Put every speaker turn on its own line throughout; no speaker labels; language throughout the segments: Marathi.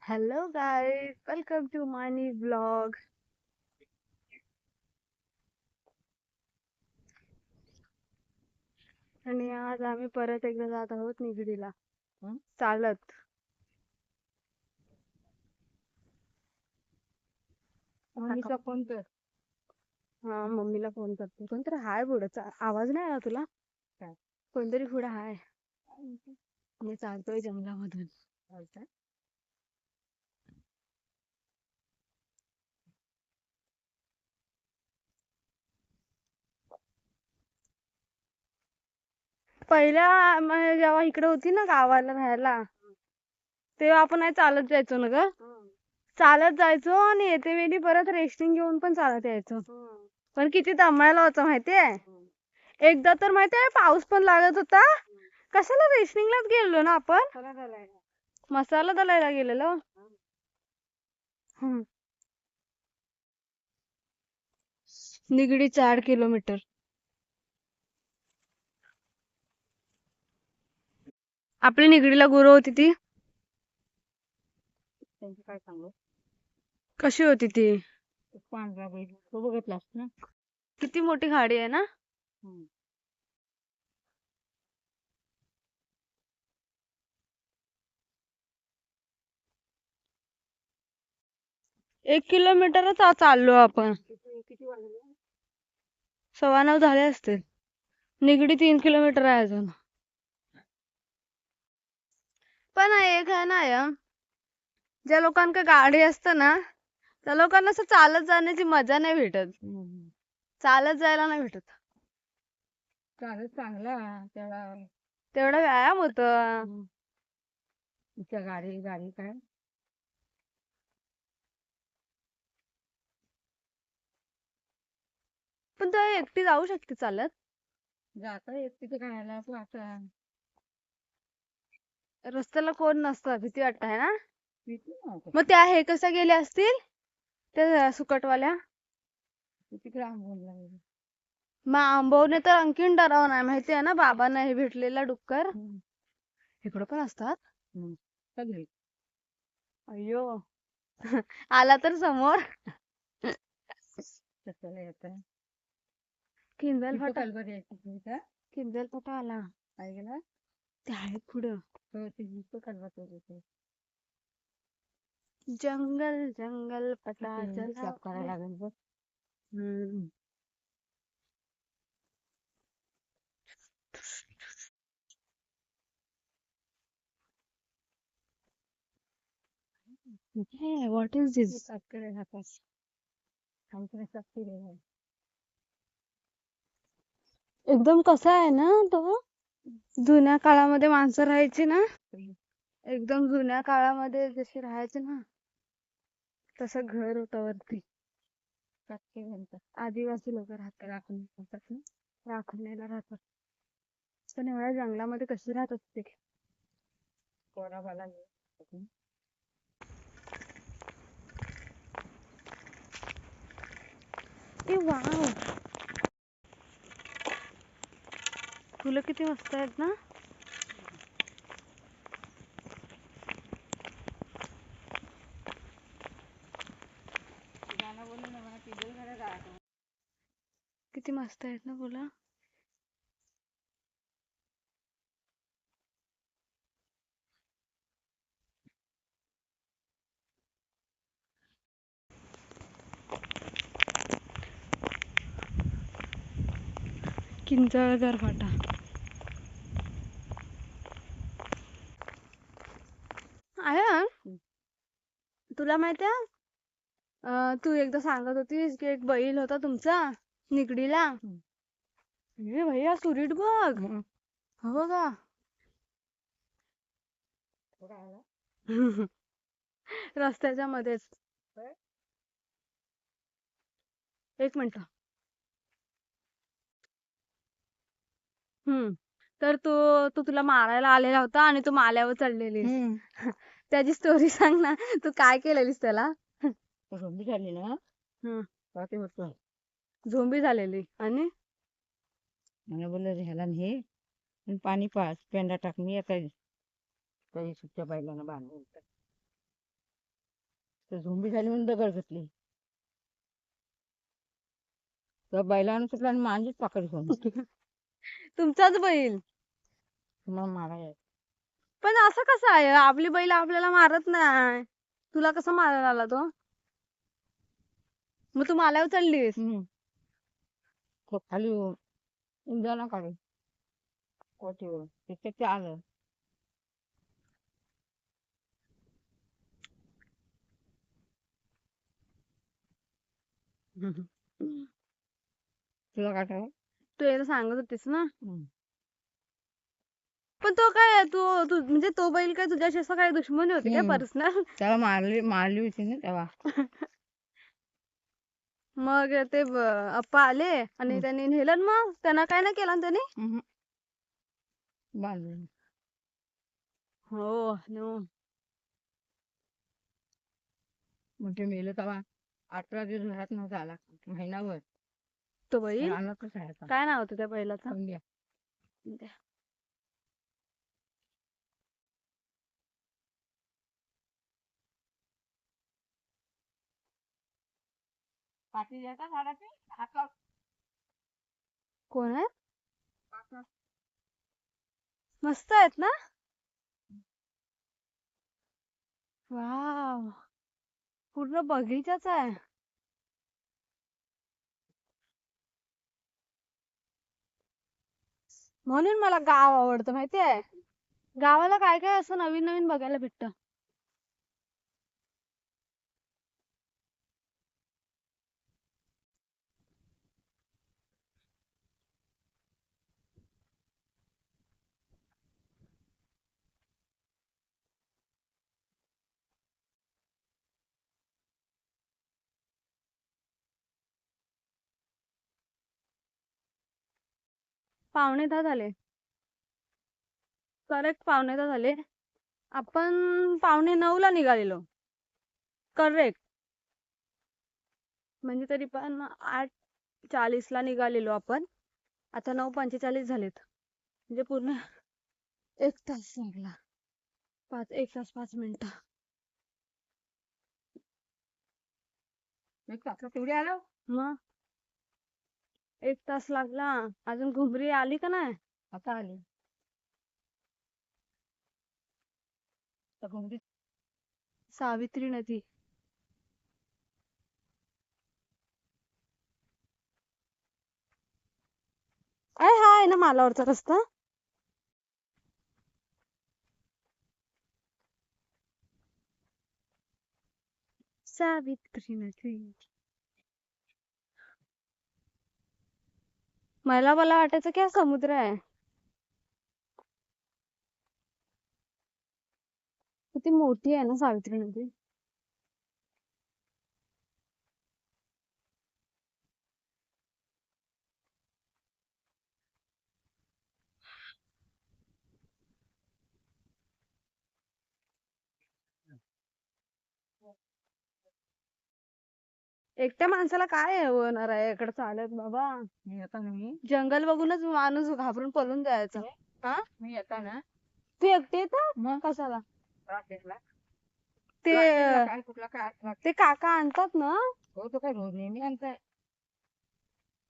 Hello guys, welcome to my new vlog. आणि आज आम्ही परत एकदा जात आहोत निगडीला चालत.
मम्मीचा फोन कर.
हा मम्मीला फोन करते. कोणतरी हाय पुढं, आवाज नाही आला तुला?
काय?
कोणतरी पुढं हाय. मी चालतोय जंगलामधून.
चालतंय.
पहिल्या जेव्हा इकडे होती ना गावाला राहायला, तेव्हा आपण नाही चालत जायचो ना ग. चालत जायचो आणि येते वेळी परत रेस्टिंग घेऊन पण चालत यायचो. पण किती दमायला होतं माहितीये. एकदा तर माहितीये पाऊस पण लागत होता. कशाला रेस्टिंगलाच गेलो ना आपण. मसाला दलायला गेलेलो. निगडी 4 किलोमीटर. आपली निगडीला गुरु होती ती.
त्यांची काय सांगू?
कशी होती ती?
पांढरा बैल तो बघितलास ना?
किती मोठी गाडी आहे ना.
हम्म.
1 किलोमीटरच चाललो आपण.
किती वाजले?
9:15 झाले असतील. निगडी 3 किलोमीटर आहे अजून. पण एक आहे ना ज्या लोकांकडे गाडी असते ना त्या लोकांना असं चालत जाण्याची मजा नाही भेटत. चालत जायला नाही भेटत.
चालत चांगला त्याला.
तेवढा व्यायाम होत.
तिच्या गाडी गाडी काय
पण तू एकटी जाऊ शकते चालत.
जाता येत तिथे खायला आता
रस्त्याला कोण नसतं, भीती वाटत आहे ना.
किती नव्हतं.
मग त्या हे कशा गेल्या असतील त्या सुकटवाल्या.
तिकडे आंबवून लागले.
मग आंबवणे तर आणखीन डरावं नाही माहितीये ना. बाबांना हे भेटलेला डुक्कर इकडं पण असतात.
सगळे
अय्यो आला तर समोर.
तसं येतं.
किंजल फाटा.
कलबरी आहे
किंजल फाटा आला.
ऐकलं
ते आहेत पुढं.
तो ते कलबत होते.
जंगल जंगल पटा चला.
करायला लागेल बघ.
Hey, what is this? एकदम कसा आहे ना तो. जुन्या काळामध्ये माणसं राहायची ना. एकदम जुन्या काळामध्ये जशी राहायची ना तसं घर होतं वरती. आदिवासी लोक राहतात. राखणीला राहतात. पण एवढ्या जंगलामध्ये कशी राहत असते. ए वाव, फुलं किती मस्त आहेत ना. किती मस्त आहेत ना फुलं. किंजळगर फाटा. आया तुला माहितीये तू एकदा सांगत होतीस की एक बैल होता तुमचा निगडीला. ए भैया सुरीट बघ. हो का. रस्त्याच्या मध्येच. एक मिनिट. तर तो तो तुला मारायला आलेला होता आणि तू माल्यावर चढलेली. त्याची स्टोरी सांग ना. तू काय केलेलीस त्याला.
झोंबी झाली ना. ते होतं
झोंबी झालेली आणि
मला बोललं ह्याला हे पाणी पास पेंडा टाक. मी आता काही सुट्ट्या बैलांना बांधून तर झोंबी झाली म्हणून दगड घेतली. तर बैलानं सुटला आणि मांजीच पकडली सोडून.
तुमचाच बैल.
तुम्हाला मारायला.
पण असं कसं आहे, आपली बैल आपल्याला मारत नाही, तुला कसं मारायला आला तो? मग तू मला उचललीस.
तो खाली इंजाला काढून कोटीवर तिथे ते आलं. तुला काय करायचं?
तू एकदा सांगत होतीस ना. पण तो काय तू म्हणजे तो बैल काय तुझ्याशी असं काय दुश्मनी होती काय पर्सनल?
त्याला मारली होती ना तेव्हा.
मग ते अप्पा आले आणि त्यांनी नेलं, मग त्यांना काय नाही केलं ना त्यांनी?
बांधलं.
हो नो.
मग ते मेलं तेव्हा 18 दिवस घरात नव्हता आला, महिनाभर
तो बैल
रानातच राहायचा.
काय नाव होतं त्या बैलाचं?
इंडिया. पाठी द्यायचा झाडाची हातात.
कोण आहे? मस्त आहेत ना. वाव, पूर्ण बगीचाच आहे. म्हणून मला गाव आवडतं माहितीये. गावाला काय काय असं नवीन नवीन बघायला भेटतं. पावणे 10 झाले. करेक्ट पावणे 10 झाले. आपण पावणे 9 ला निघालेलो. करेक्ट. म्हणजे तरी पण 8:40 ला निघालेलो आपण. आता 9:45 झालेत. म्हणजे पूर्ण 1 तास लागला. 1 तास 5 मिनिटं.
1 तासात तेवढी आलो.
मग 1 तास लागला. अजून घुमरी आली का नाही?
आता आली. तर घुमरी
सावित्री नदी. हा आहे ना मालावरचा रस्ता. सावित्री नदी. मला वाटायचं की हा समुद्र आहे. किती मोठी आहे ना सावित्री नदी. एकट्या माणसाला काय होणार आहे इकडे चालत बाबा.
मी आता नाही.
जंगल बघूनच माणूस घाबरून पळून जायचा. हा,
मी आता ना.
तू एकटी येता मग कशाला? ते
काय कुठला काय
ते काका आणतात ना.
हो, तो काय रोज नेहमी आणताय.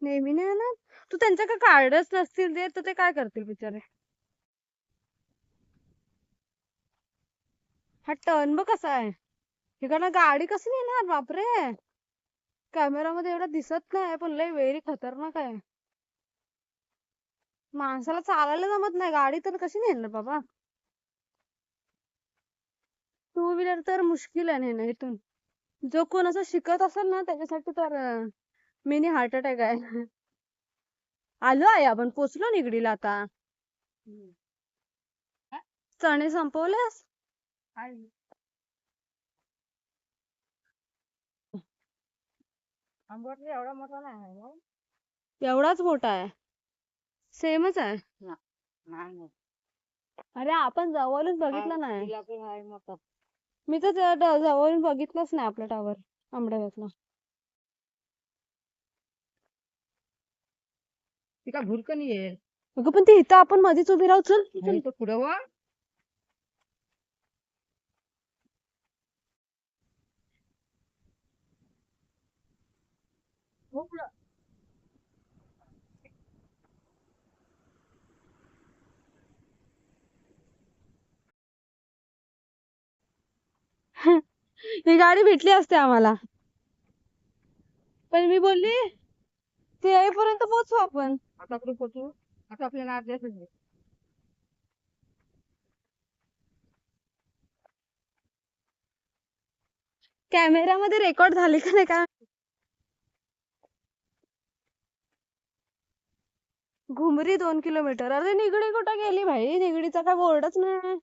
नेहमी नाही आणत. तू त्यांच्याकडे कार्डच नसतील ते, तर ते काय करतील बिचारे. हा टर्न बघ कसा आहे. इकडनं गाडी कशी नेणार बापरे. कॅमेरामध्ये एवढं दिसत नाही पण लय व्हेरी खतरनाक आहे. माणसाला चालायला जमत नाही, गाडी तर कशी नेणार बाबा. 2 व्हीलर तर मुश्किल आहे नेणं इथून. जो कोण असं शिकत असेल ना त्याच्यासाठी तर मिनी हार्ट अटॅक आहे. आलो आहे आपण, पोचलो निगडीला आता. चणे संपवलेस?
आंबोटली एवढा मोठा नाही आहे.
एवढाच मोठा आहे. सेमच आहे.
नाही.
अरे आपण जवळून बघितलं नाही.
आहे मोठा.
मी तर जवळून बघितलंच नाही आपला टावर आंबड्यातला.
ती का भुरकन येईल.
अगं पण ते इथं आपण मध्येच उभी राहू. चल
पुढे वा.
ही गाडी भेटली असते आम्हाला, पण मी बोलली ते येईपर्यंत पोहोचू आपण.
आता कुठे पोहोचू? आता आपल्याला अर्ध्या तास आहे.
कॅमेऱ्यामध्ये रेकॉर्ड झाले का नाही का? घुमरी 2 किलोमीटर. अरे निगडी कुठं गेली भाई? निगडीचा काय बोर्डच नाही.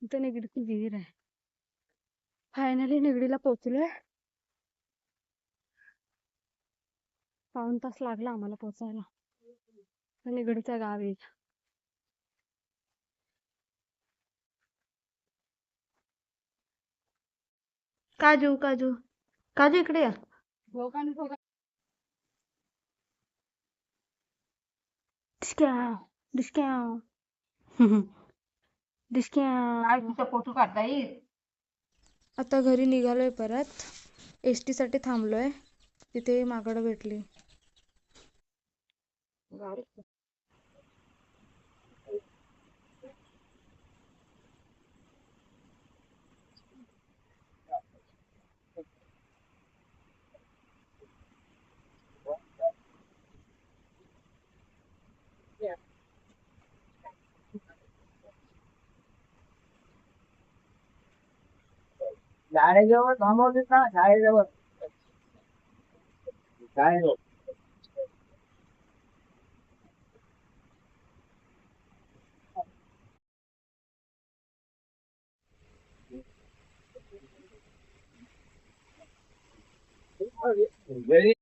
इथं निगडीची विहीर आहे. फायनली निगडीला पोहोचलोय. 1.5 तास लागला आम्हाला पोहोचायला. निगडीचं गाव आहे. काजू काजू काजू इकडे या.
लोकांनी
डिस्क्याव डिस्क्याव डिस्क्याव.
काय तुझा फोटो काढता येईल?
आता घरी निघालोय परत. एसटी साठी थांबलोय. तिथे माकडं भेटली.
शाळेजवळ थांबवलीत ना, शाळेजवळ शाळेजवळ. घरी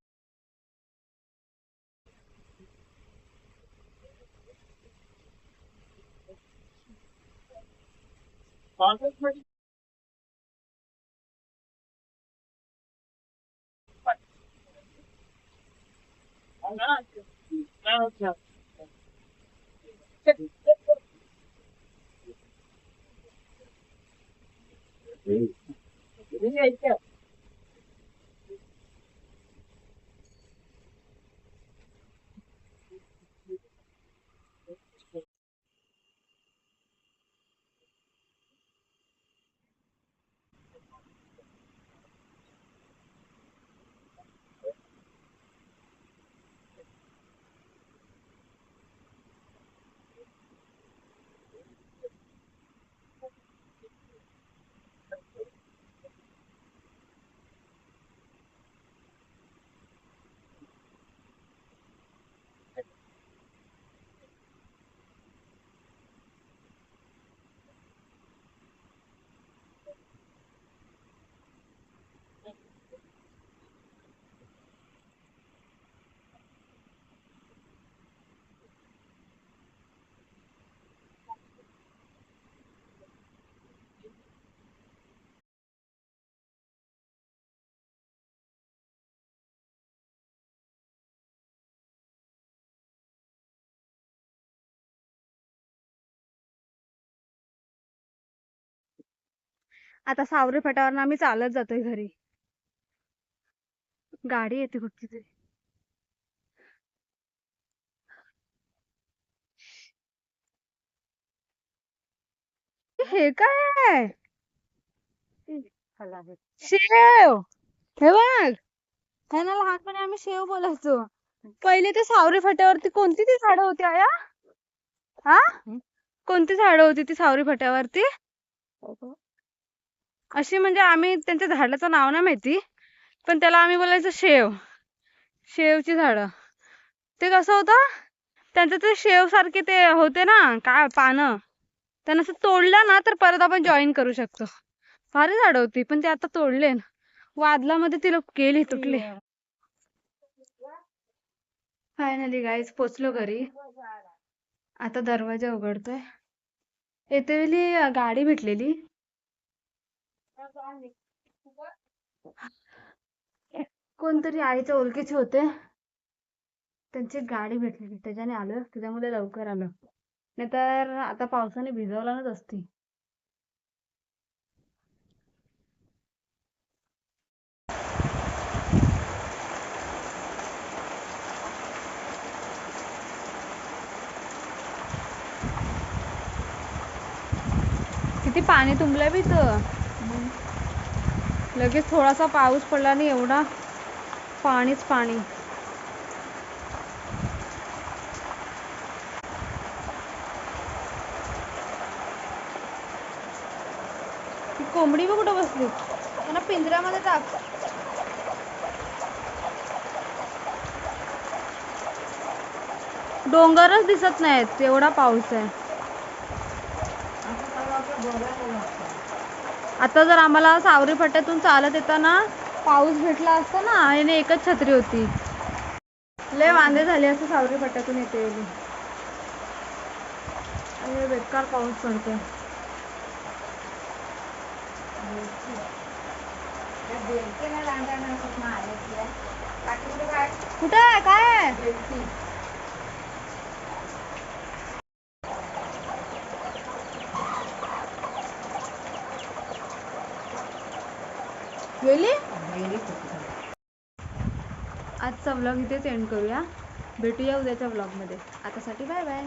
आता सावरे फाट्यावरनं आम्ही चालत जातोय घरी. गाडी येते कुठची तरी. हे काय आहे? शेव. हे बघ. ह्याला लहानपणी आम्ही शेव बोलायचो. पहिले ते सावरे फाट्यावरती कोणती ती झाडं होती आया? हा? कोणती झाडं होती ती सावरे फाट्यावरती? अशी म्हणजे आम्ही त्यांच्या झाडाचं नाव नाही माहिती, पण त्याला आम्ही बोलायचो शेव. शेवची झाडं. ते कसं होतं? त्यांचं ते शेव सारखे ते होते ना, काय पानं. त्यांना असं तोडलं ना तर परत आपण जॉईन करू शकतो. भारी झाडं होती, पण ते आता तोडले. वादलामध्ये ती लोक गेली, तुटले. फायनली गाईज पोचलो घरी. आता दरवाजा उघडतोय. येते वेळी गाडी भेटलेली. कोणतरी आईच्या ओळखीचे होते. त्यांची गाडी भेटलेली, त्याच्याने आलो. त्याच्यामुळे लवकर आलो. नाहीतर आता पावसाने भिजवणारच असती. किती पाणी तुंबलंय बी इथं. लगेच थोडासा पाऊस पडला आणि एवढा पाणीच पाणी. ती कोंबडी बी कुठं बसली, त्यांना पिंजऱ्यामध्ये टाक. डोंगरच दिसत नाहीत एवढा पाऊस आहे.
असं सगळं आपलं बघायला लागतं.
आता जर आम्हाला सावरी फाट्यातून चालत येताना पाऊस भेटला असता ना, आणि एकच छत्री होती, लय वांदे झाले असं सावरी फाट्यातून येते वेळी. आणि बेकार पाऊस पडतोय.
त्या बेलचीला लांडानं कुठनं आल्या त्या? काठी कुठे काय?
कुठे आहे, काय आहे?
बेलची.
गेली.
गेली कुठे?
आजचा व्लॉग इथेच एंड करूया. भेटूया उद्याच्या व्लॉगमध्ये. आतासाठी बाय बाय.